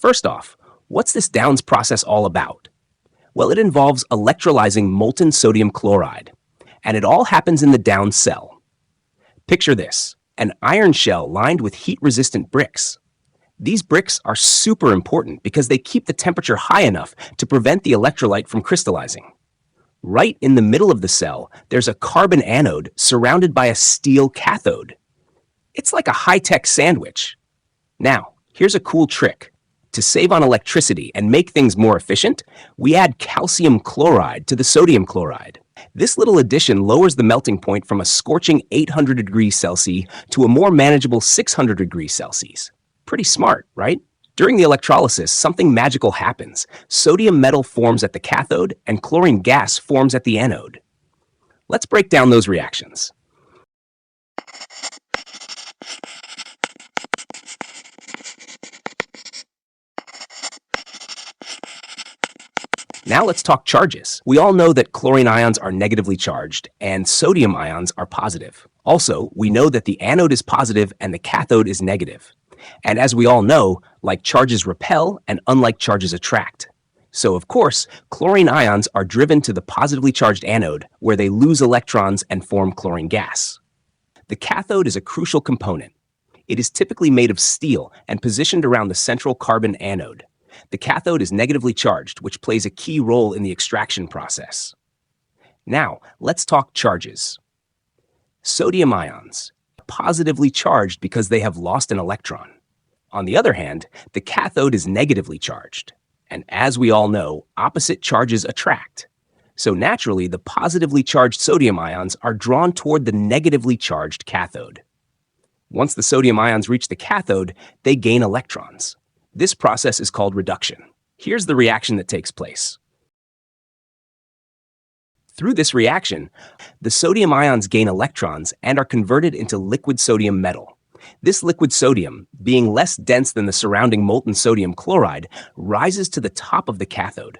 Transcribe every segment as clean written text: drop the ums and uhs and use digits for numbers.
First off, what's this Downs process all about? Well, it involves electrolyzing molten sodium chloride, and it all happens in the Downs cell. Picture this, an iron shell lined with heat-resistant bricks. These bricks are super important because they keep the temperature high enough to prevent the electrolyte from crystallizing. Right in the middle of the cell, there's a carbon anode surrounded by a steel cathode. It's like a high-tech sandwich. Now, here's a cool trick. To save on electricity and make things more efficient, we add calcium chloride to the sodium chloride. This little addition lowers the melting point from a scorching 800 degrees Celsius to a more manageable 600 degrees Celsius. Pretty smart, right? During the electrolysis, something magical happens. Sodium metal forms at the cathode and chlorine gas forms at the anode. Let's break down those reactions. Now let's talk charges. We all know that chlorine ions are negatively charged and sodium ions are positive. Also, we know that the anode is positive and the cathode is negative. And as we all know, like charges repel and unlike charges attract. So of course, chlorine ions are driven to the positively charged anode where they lose electrons and form chlorine gas. The cathode is a crucial component. It is typically made of steel and positioned around the central carbon anode. The cathode is negatively charged, which plays a key role in the extraction process. Now, let's talk charges. Sodium ions are positively charged because they have lost an electron. On the other hand, the cathode is negatively charged. And as we all know, opposite charges attract. So naturally, the positively charged sodium ions are drawn toward the negatively charged cathode. Once the sodium ions reach the cathode, they gain electrons. This process is called reduction. Here's the reaction that takes place. Through this reaction, the sodium ions gain electrons and are converted into liquid sodium metal. This liquid sodium, being less dense than the surrounding molten sodium chloride, rises to the top of the cathode.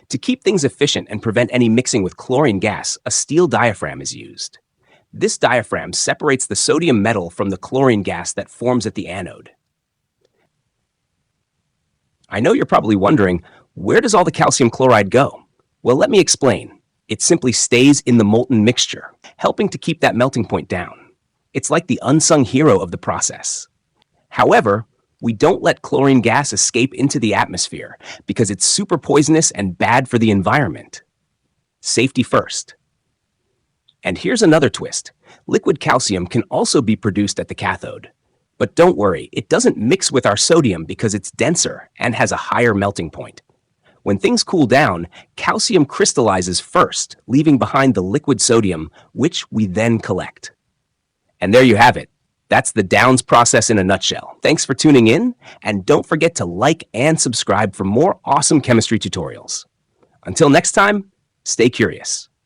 To keep things efficient and prevent any mixing with chlorine gas, a steel diaphragm is used. This diaphragm separates the sodium metal from the chlorine gas that forms at the anode. I know you're probably wondering, where does all the calcium chloride go? Well, let me explain. It simply stays in the molten mixture, helping to keep that melting point down. It's like the unsung hero of the process. However, we don't let chlorine gas escape into the atmosphere because it's super poisonous and bad for the environment. Safety first. And here's another twist. Liquid calcium can also be produced at the cathode. But don't worry, it doesn't mix with our sodium because it's denser and has a higher melting point. When things cool down, calcium crystallizes first, leaving behind the liquid sodium, which we then collect. And there you have it. That's the Downs process in a nutshell. Thanks for tuning in, and don't forget to like and subscribe for more awesome chemistry tutorials. Until next time, stay curious.